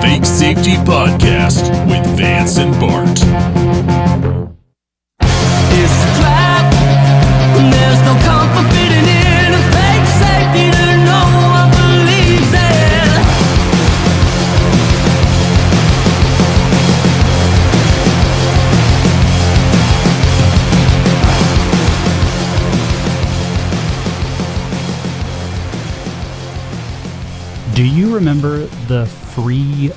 Fake Safety Podcast with Vance and Bart. It's a trap. There's no comfort fitting in a fake safety that no one believes in. Do you remember the free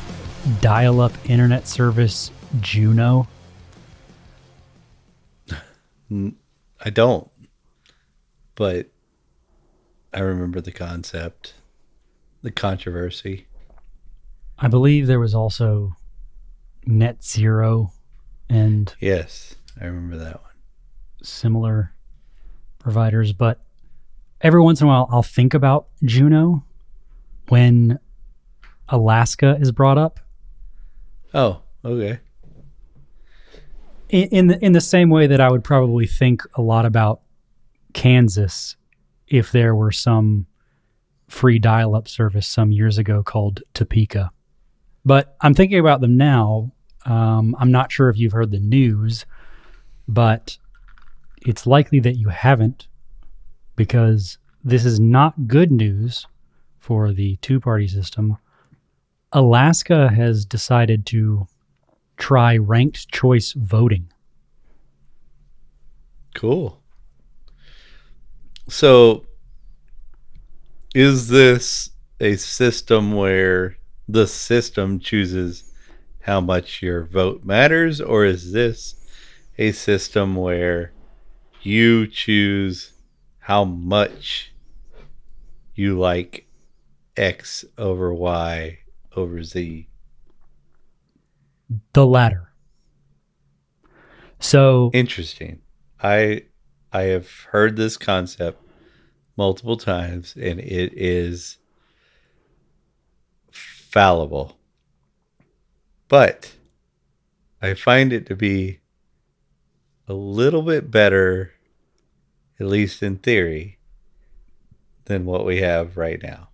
dial-up internet service Juno? I don't, but I remember the concept, the controversy. I believe there was also Net Zero and Yes, I remember that one. similar providers, but every once in a while I'll think about Juno when Alaska is brought up. Oh, okay. In the same way that I would probably think a lot about Kansas if there were some free dial-up service some years ago called Topeka. But I'm thinking about them now. I'm not sure if you've heard the news, but it's likely that you haven't, because this is not good news for the two-party system. Alaska has decided to try ranked choice voting. Cool. So, is this a system where the system chooses how much your vote matters, or is this a system where you choose how much you like X over Y over Z? The latter. So Interesting. I have heard this concept multiple times, and it is fallible. But I find it to be a little bit better, at least in theory, than what we have right now.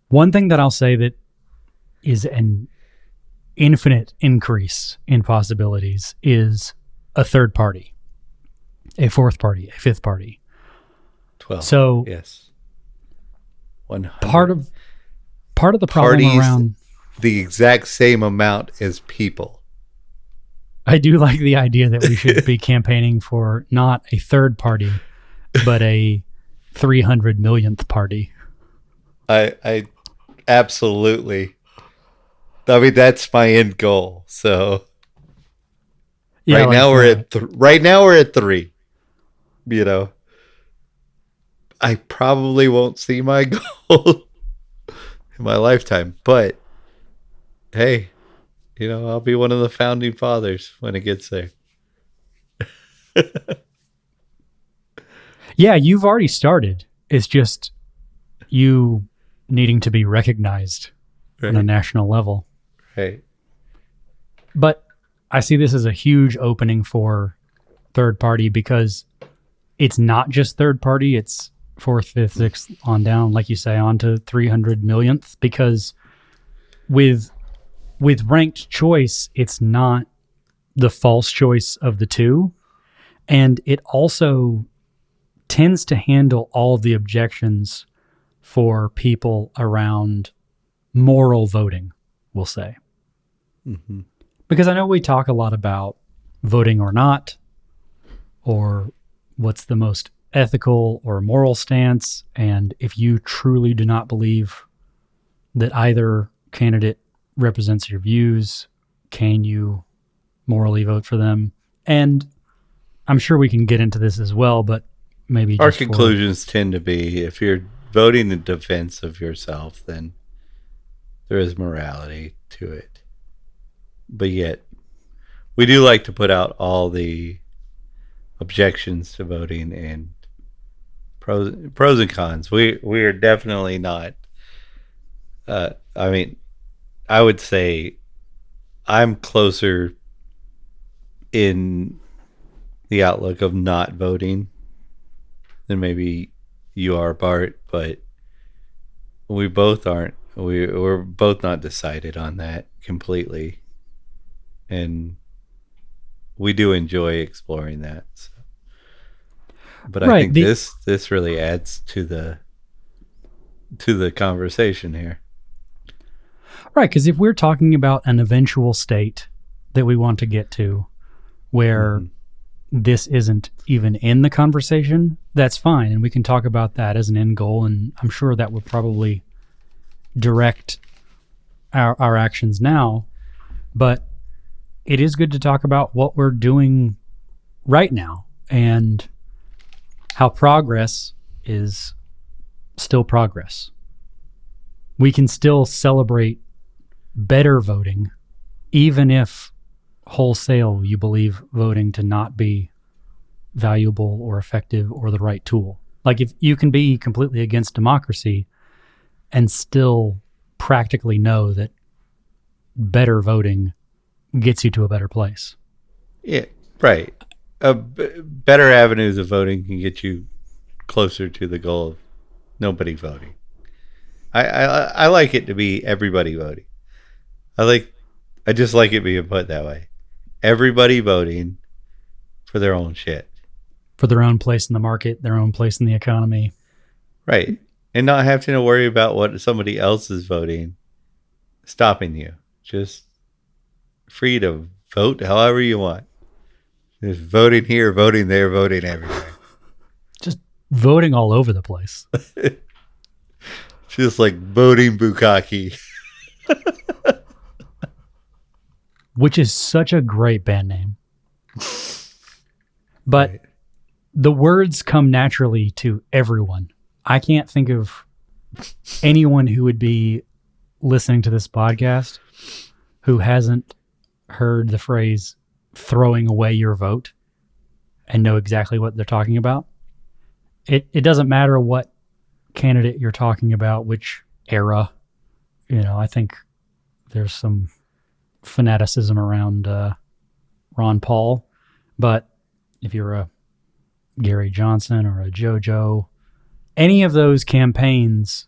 one thing that I'll say that is an infinite increase in possibilities is a third party, a fourth party, a fifth party. 12. So yes. 100. part of the problem Parties around, the exact same amount as people. I do like the idea that we should be campaigning for not a third party, but a 300 millionth party. I absolutely. I mean, that's my end goal. So Yeah, right like, now we're at 3. You know, I probably won't see my goal in my lifetime, but hey, you know, I'll be one of the founding fathers when it gets there. Yeah, you've already started. It's just you needing to be recognized on a Right. national level. Right. But I see this as a huge opening for third party, because it's not just third party, it's fourth, fifth, sixth on down, like you say, on to 300 millionth, because with ranked choice, it's not the false choice of the two. And it also tends to handle all of the objections for people around moral voting, we'll say. Mm-hmm. Because I know we talk a lot about voting or not, or what's the most ethical or moral stance. And if you truly do not believe that either candidate represents your views, can you morally vote for them? And I'm sure we can get into this as well, but maybe Our just for- conclusions tend to be, if you're voting in defense of yourself, then there is morality to it. But yet, we do like to put out all the objections to voting and pros and cons. We are definitely not. I mean, I would say I'm closer in the outlook of not voting than maybe you are, Bart, but we both aren't we're both not decided on that completely, and we do enjoy exploring that. So. But I think this really adds to the conversation here. Right, because if we're talking about an eventual state that we want to get to where this isn't even in the conversation, that's fine. And we can talk about that as an end goal. And I'm sure that would probably direct our actions now. But it is good to talk about what we're doing right now and how progress is still progress. We can still celebrate better voting, even if wholesale you believe voting to not be valuable or effective or the right tool. Like, if you can be completely against democracy and still practically know that better voting gets you to a better place. Yeah, right. Better avenues of voting can get you closer to the goal of nobody voting. I like it to be everybody voting. I just like it being put that way. Everybody voting for their own shit. For their own place in the market, their own place in the economy. Right. And not having to worry about what somebody else is voting stopping you. Just free to vote however you want. Just voting here, voting there, voting everywhere. Just voting all over the place. Just like voting bukkake. Which is such a great band name. But right. The words come naturally to everyone. I can't think of anyone who would be listening to this podcast who hasn't heard the phrase throwing away your vote and know exactly what they're talking about. It doesn't matter what candidate you're talking about, which era. I think there's some fanaticism around Ron Paul, but if you're a Gary Johnson or a JoJo, any of those campaigns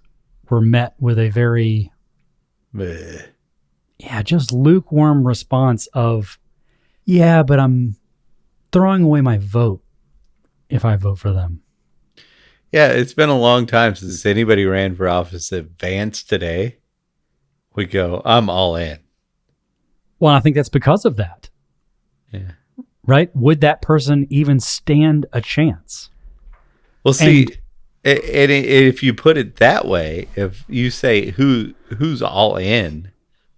were met with a very just lukewarm response of, yeah, but I'm throwing away my vote if I vote for them. Yeah, it's been a long time since anybody ran for office at Vance today would go, I'm all in. Well, I think that's because of that. Yeah. Right? Would that person even stand a chance? Well, see, and if you put it that way, if you say who's all in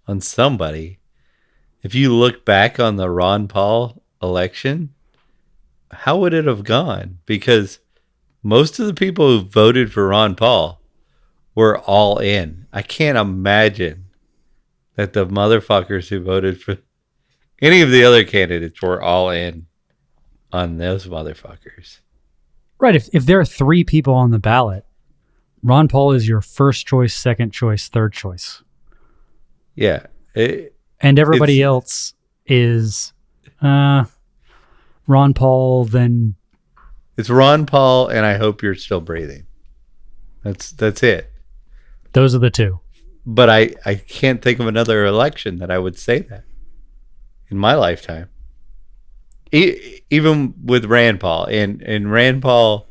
on somebody, if you look back on the Ron Paul election, how would it have gone? Because most of the people who voted for Ron Paul were all in. I can't imagine that the motherfuckers who voted for any of the other candidates were all in on those motherfuckers. Right. If there are 3 people on the ballot, Ron Paul is your first choice, second choice, third choice. Yeah. And everybody else is Ron Paul, then... It's Ron Paul, and I hope you're still breathing. That's it. Those are the 2. But I can't think of another election that I would say that in my lifetime. Even with Rand Paul. And Rand Paul,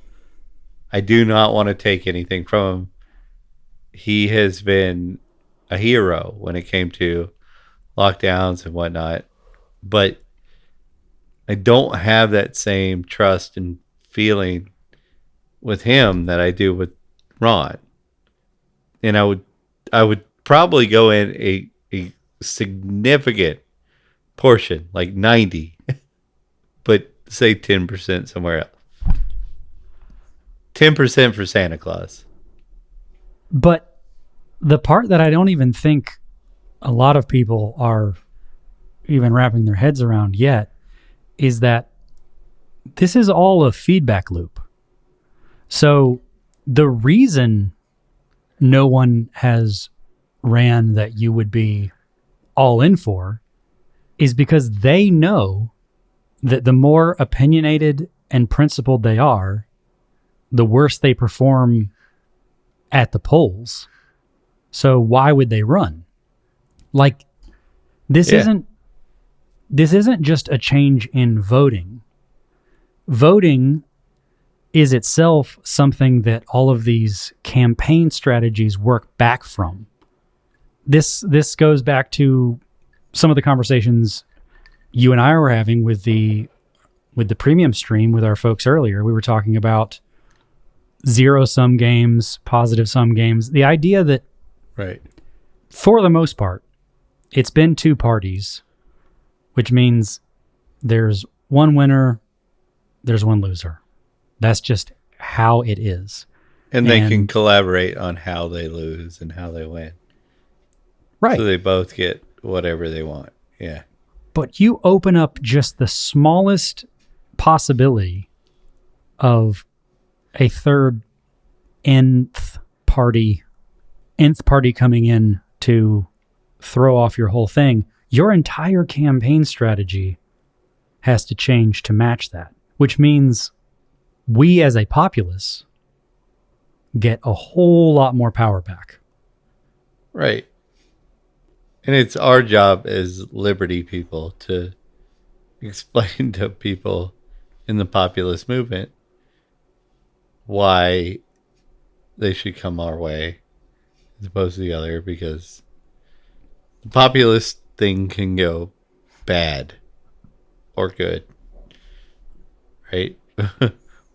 I do not want to take anything from him. He has been a hero when it came to lockdowns and whatnot. But I don't have that same trust and feeling with him that I do with Ron. And I would probably go in a significant portion, like 90, but say 10% somewhere else. 10% for Santa Claus. But the part that I don't even think a lot of people are even wrapping their heads around yet is that this is all a feedback loop. So the reason no one has ran that you would be all in for is because they know that the more opinionated and principled they are, the worse they perform at the polls. So why would they run? Like, this Yeah. isn't just a change in voting. Voting is itself something that all of these campaign strategies work back from. This goes back to some of the conversations you and I were having with the premium stream with our folks earlier. We were talking about zero-sum games, positive-sum games. The idea that, Right. for the most part, it's been two parties, which means there's one winner, there's one loser. That's just how it is. And they can collaborate on how they lose and how they win. Right. So they both get whatever they want. Yeah. But you open up just the smallest possibility of a third nth party coming in to throw off your whole thing. Your entire campaign strategy has to change to match that, which means we as a populace get a whole lot more power back. Right. And it's our job as liberty people to explain to people in the populist movement why they should come our way as opposed to the other, because the populist thing can go bad or good. Right?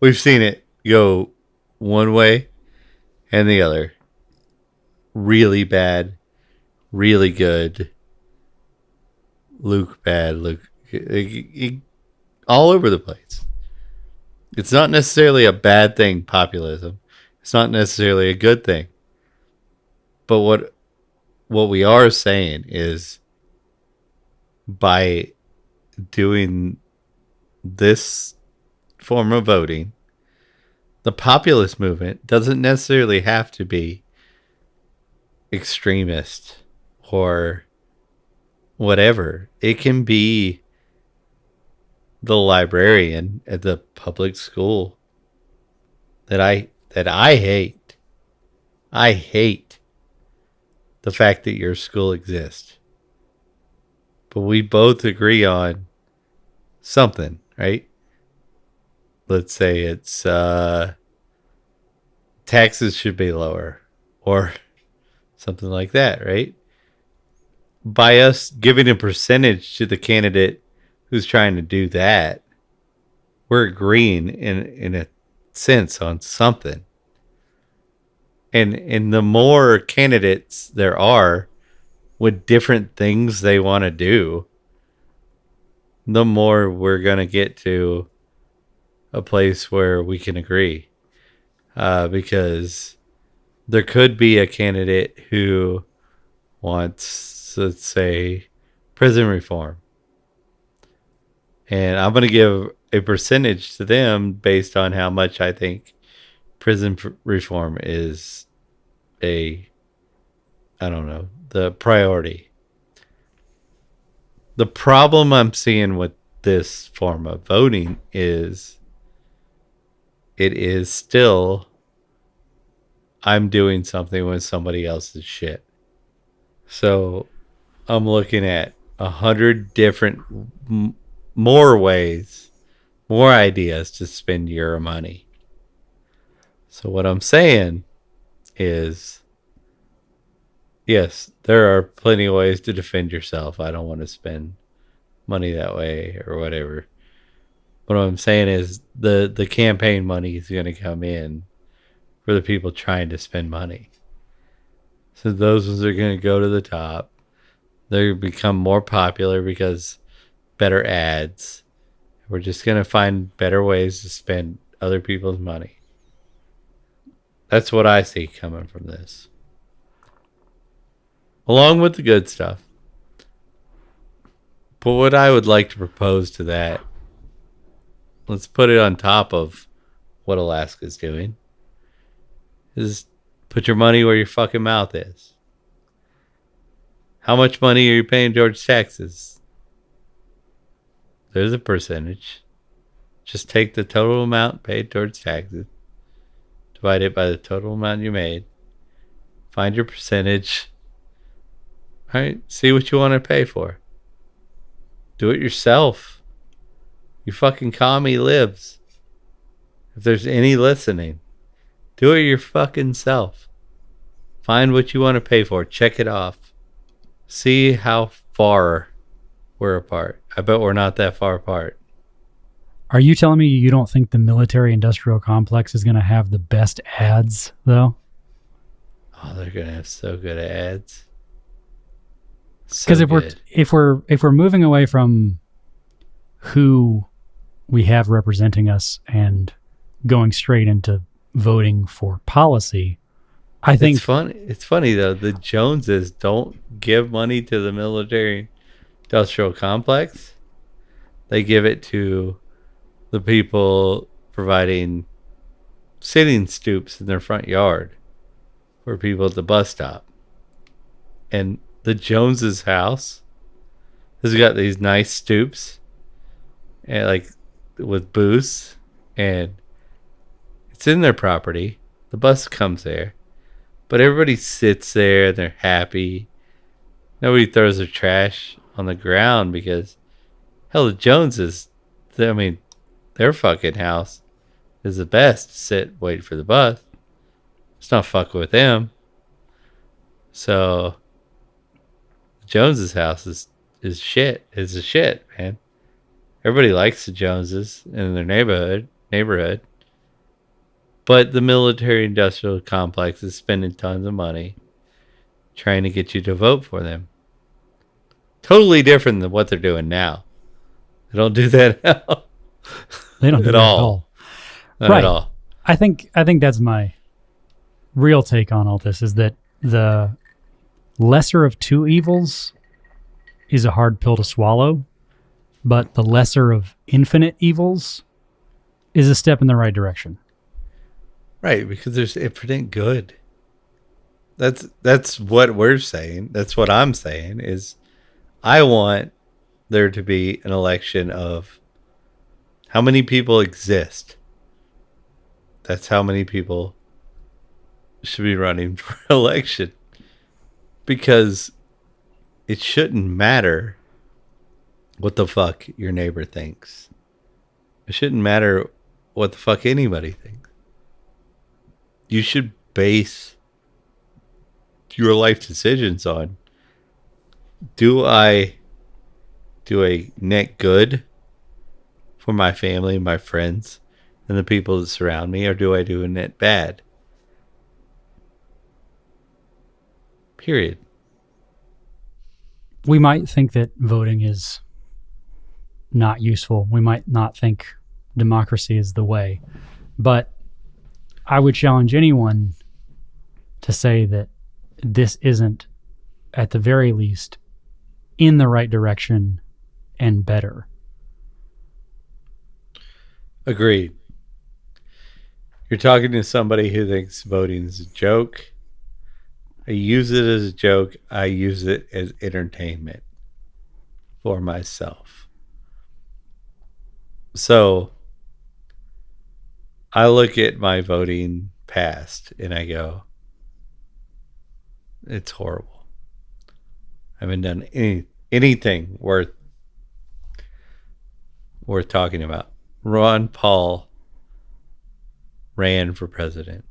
We've seen it go one way and the other. Really bad, really good. Luke bad, Luke all over the place. It's not necessarily a bad thing, populism. It's not necessarily a good thing. But what we are saying is, by doing this form of voting, the populist movement doesn't necessarily have to be extremist or whatever. It can be the librarian at the public school that I hate. I hate the fact that your school exists. But we both agree on something, right? Let's say it's taxes should be lower or something like that, right? By us giving a percentage to the candidate who's trying to do that, we're agreeing in a sense on something. And the more candidates there are with different things they want to do, the more we're going to get to a place where we can agree. Because there could be a candidate who wants, let's say, prison reform. And I'm going to give a percentage to them based on how much I think prison reform is the priority. The problem I'm seeing with this form of voting is it is still, I'm doing something with somebody else's shit. So I'm looking at 100 different more ways, more ideas to spend your money. So what I'm saying is, yes, there are plenty of ways to defend yourself. I don't want to spend money that way or whatever. What I'm saying is the campaign money is going to come in for the people trying to spend money. So those ones are going to go to the top. They become more popular because better ads. We're just going to find better ways to spend other people's money. That's what I see coming from this. Along with the good stuff. But what I would like to propose to that, let's put it on top of what Alaska's doing, is put your money where your fucking mouth is. How much money are you paying towards taxes? There's a percentage. Just take the total amount paid towards taxes, divide it by the total amount you made, Find your percentage. All right, see what you want to pay for. Do it yourself. You fucking commie libs. If there's any listening, do it your fucking self. Find what you want to pay for. Check it off. See how far we're apart. I bet we're not that far apart. Are you telling me you don't think the military-industrial complex is going to have the best ads, though? Oh, they're gonna have so good ads. Because if we're moving away from who we have representing us and going straight into voting for policy, I think it's funny though. The Joneses don't give money to the military industrial complex. They give it to the people providing sitting stoops in their front yard for people at the bus stop. And the Joneses' house has got these nice stoops and like with booths, and it's in their property. The bus comes there, but everybody sits there and they're happy. Nobody throws their trash on the ground because hell, the Joneses, I mean, their fucking house is the best to sit, wait for the bus. It's not fucking with them. So Jones's house is shit. Is a shit, man. Everybody likes the Joneses in their neighborhood. But the military industrial complex is spending tons of money trying to get you to vote for them. Totally different than what they're doing now. They don't do that now. they don't do at that all. Not right. at all. I think that's my real take on all this, is that the lesser of two evils is a hard pill to swallow, but the lesser of infinite evils is a step in the right direction. Right, because there's infinite good. That's what we're saying. That's what I'm saying is I want there to be an election of how many people exist. That's how many people should be running for election. Because it shouldn't matter what the fuck your neighbor thinks. It shouldn't matter what the fuck anybody thinks. You should base your life decisions on, do I do a net good for my family, my friends, and the people that surround me, or do I do a net bad? Period. We might think that voting is not useful. We might not think democracy is the way. But I would challenge anyone to say that this isn't, at the very least, in the right direction and better. Agreed. You're talking to somebody who thinks voting is a joke. I use it as a joke. I use it as entertainment for myself. So I look at my voting past and I go, it's horrible. I haven't done anything worth talking about. Ron Paul ran for president.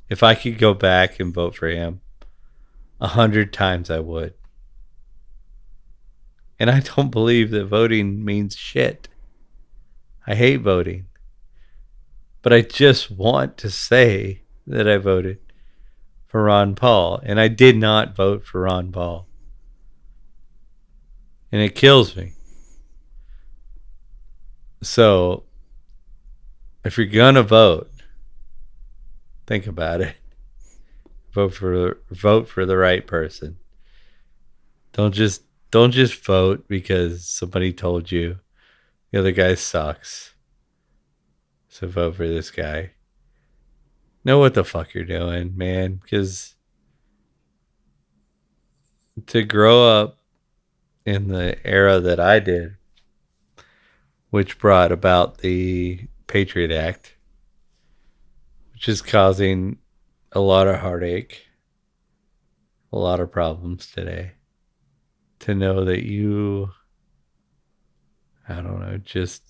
If I could go back and vote for him 100 times, I would. And I don't believe that voting means shit. I hate voting. But I just want to say that I voted for Ron Paul. And I did not vote for Ron Paul. And it kills me. So, if you're going to vote, think about it. Vote for the right person. Don't just vote because somebody told you the other guy sucks. So vote for this guy. Know what the fuck you're doing, man, because to grow up in the era that I did, which brought about the Patriot Act, which is causing a lot of heartache a lot of problems today. To know that you, I don't know, just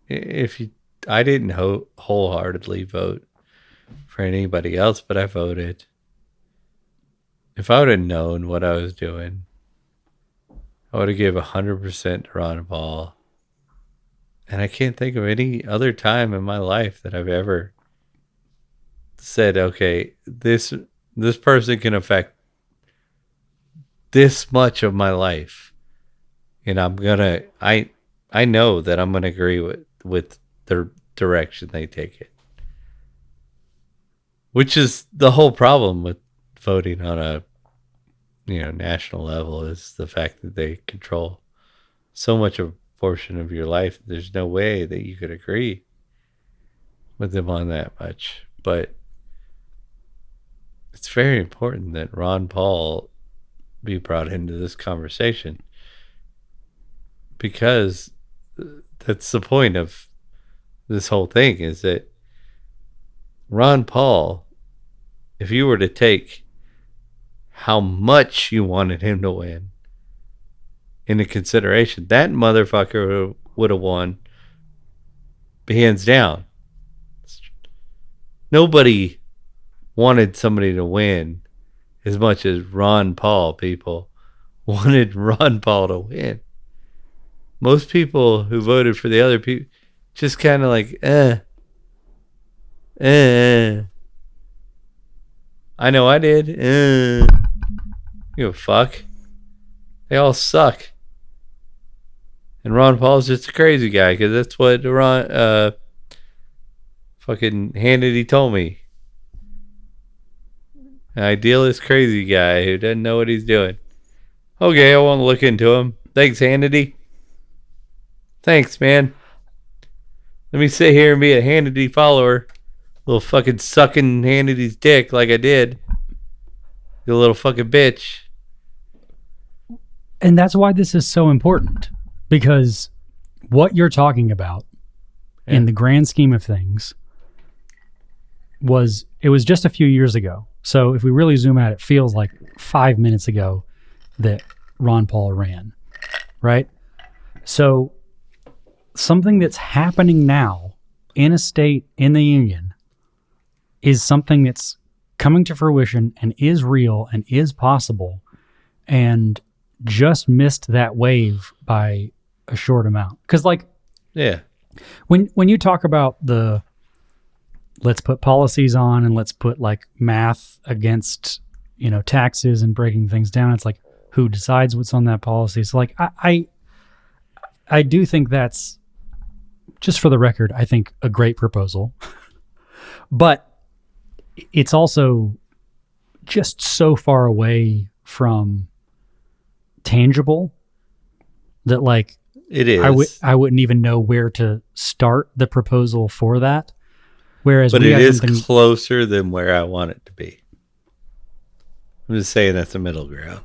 if you, I didn't wholeheartedly vote for anybody else, but I voted. If I would have known what I was doing, I would have given 100% to Ron Paul. And I can't think of any other time in my life that I've ever said, okay, this person can affect this much of my life, and I know that I'm gonna agree with the direction they take it, which is the whole problem with voting on a national level, is the fact that they control so much of a portion of your life. There's no way that you could agree with them on that much, but it's very important that Ron Paul be brought into this conversation, because that's the point of this whole thing, is that Ron Paul, if you were to take how much you wanted him to win into consideration, that motherfucker would have won hands down. Nobody wanted somebody to win as much as Ron Paul. People wanted Ron Paul to win. Most people who voted for the other people just kind of like, I know I did. You give a fuck. They all suck. And Ron Paul's just a crazy guy, because that's what fucking Hannity told me. An idealist crazy guy who doesn't know what he's doing. Okay, I won't look into him. Thanks, Hannity. Thanks, man. Let me sit here and be a Hannity follower. Little fucking sucking Hannity's dick like I did. You little fucking bitch. And that's why this is so important, because what you're talking about in the grand scheme of things was just a few years ago. So if we really zoom out, it feels like 5 minutes ago that Ron Paul ran, right? So something that's happening now in a state in the union is something that's coming to fruition and is real and is possible, and just missed that wave by a short amount. Because when you talk about the let's put policies on and let's put like math against taxes and breaking things down, it's like, who decides what's on that policy? So like I do think that's, just for the record, I think a great proposal. But it's also just so far away from tangible that like it is. I wouldn't even know where to start the proposal for that. Whereas, but it is closer than where I want it to be. I'm just saying that's a middle ground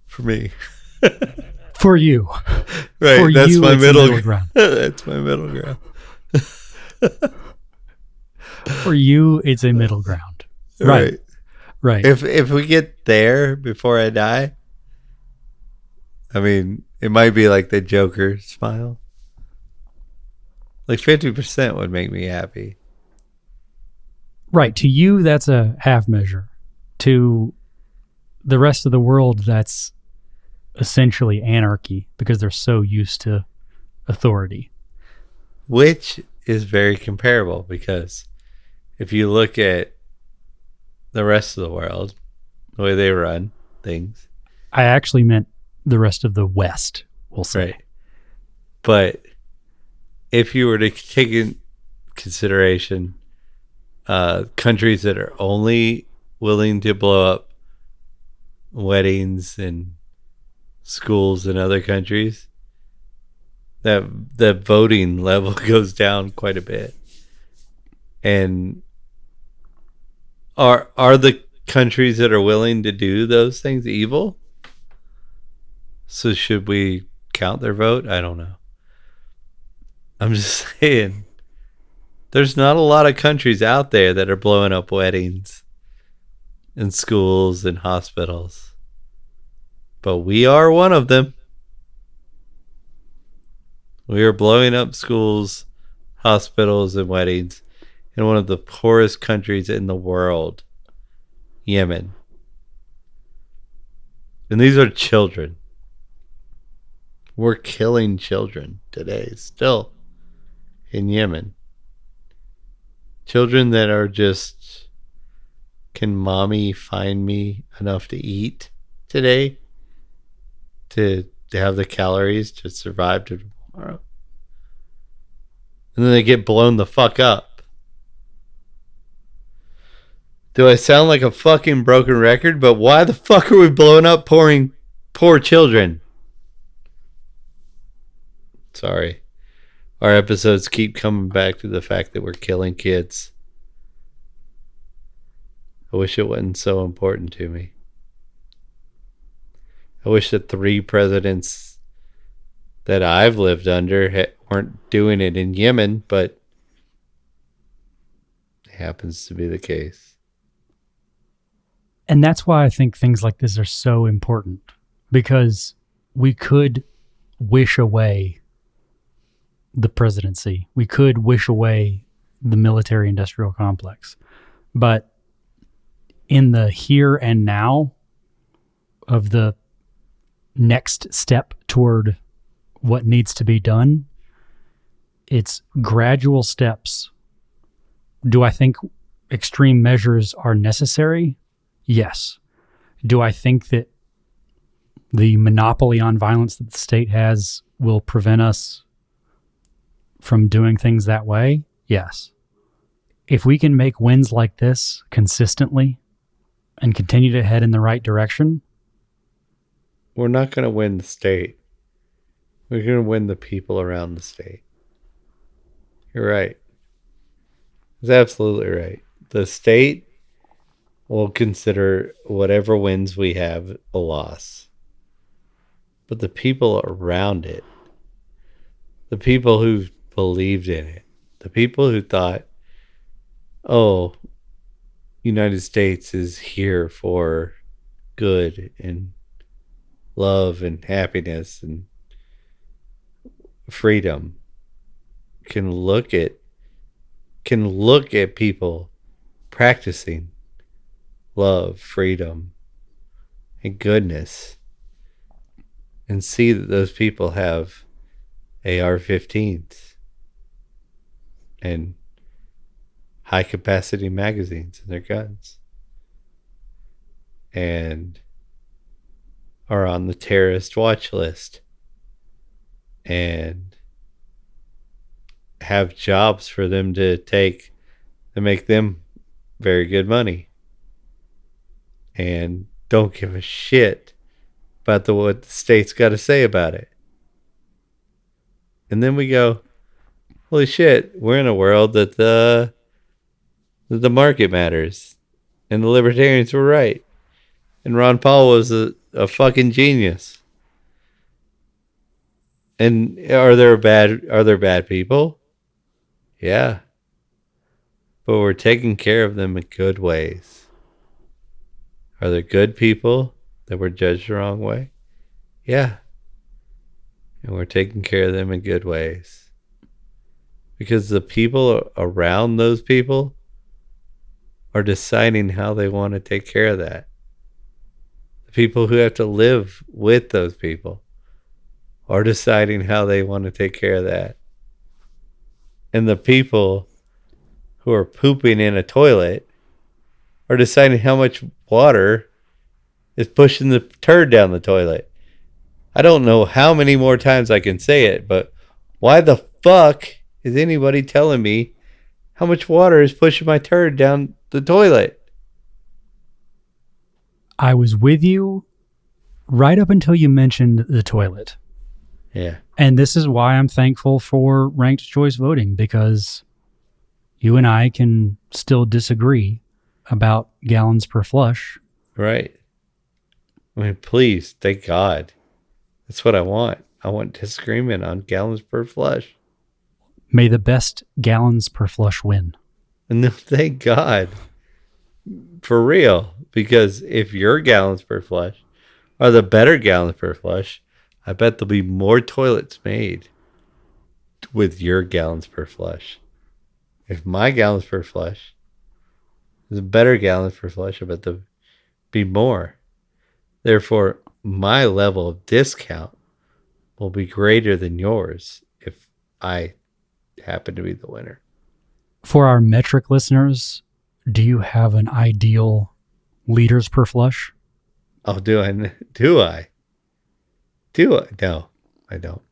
for me. For you, right? For that's you, my middle ground. That's my middle ground. For you, it's a middle ground. Right. If we get there before I die, I mean, it might be like the Joker smile. Like 50% would make me happy. Right. To you, that's a half measure. To the rest of the world, that's essentially anarchy, because they're so used to authority. Which is very comparable, because if you look at the rest of the world, the way they run things. I actually meant the rest of the West, we'll say. Right. But if you were to take in consideration countries that are only willing to blow up weddings and schools in other countries, that voting level goes down quite a bit. And are the countries that are willing to do those things evil? So should we count their vote? I don't know. I'm just saying, there's not a lot of countries out there that are blowing up weddings and schools and hospitals. But we are one of them. We are blowing up schools, hospitals, and weddings in one of the poorest countries in the world, Yemen. And these are children. We're killing children today still in Yemen. Children that are just, can mommy find me enough to eat today to have the calories to survive to tomorrow? And then they get blown the fuck up. Do I sound like a fucking broken record? But why the fuck are we blowing up poor children? Sorry. Our episodes keep coming back to the fact that we're killing kids. I wish it wasn't so important to me. I wish the 3 presidents that I've lived under weren't doing it in Yemen, but it happens to be the case. And that's why I think things like this are so important, because we could wish away the presidency. We could wish away the military industrial complex. But in the here and now of the next step toward what needs to be done, it's gradual steps. Do I think extreme measures are necessary? Yes. Do I think that the monopoly on violence that the state has will prevent us from doing things that way? Yes. If we can make wins like this consistently and continue to head in the right direction, we're not going to win the state. We're going to win the people around the state. You're right. It's absolutely right. The state will consider whatever wins we have a loss. But the people around it, the people who believed in it, the people who thought, oh, United States is here for good and love and happiness and freedom, can look at people practicing love, freedom, and goodness, and see that those people have AR-15s and high capacity magazines in their guns and are on the terrorist watch list and have jobs for them to take that make them very good money and don't give a shit about what the state's got to say about it. And then we go, holy shit, we're in a world that the market matters and the libertarians were right. And Ron Paul was a fucking genius. And are there bad people? Yeah. But we're taking care of them in good ways. Are there good people that were judged the wrong way? Yeah. And we're taking care of them in good ways. Because the people around those people are deciding how they want to take care of that. The people who have to live with those people are deciding how they want to take care of that. And the people who are pooping in a toilet are deciding how much water is pushing the turd down the toilet. I don't know how many more times I can say it, but why the fuck is anybody telling me how much water is pushing my turd down the toilet? I was with you right up until you mentioned the toilet. Yeah. And this is why I'm thankful for ranked choice voting, because you and I can still disagree about gallons per flush. Right. I mean, please, thank God. That's what I want. I want disagreement on gallons per flush. May the best gallons per flush win. And no, thank God. For real. because if your gallons per flush are the better gallons per flush, I bet there'll be more toilets made with your gallons per flush. If my gallons per flush is a better gallons per flush, I bet there'll be more. Therefore, my level of discount will be greater than yours if I happen to be the winner. For our metric listeners, do you have an ideal liters per flush? Oh, do I? No, I don't.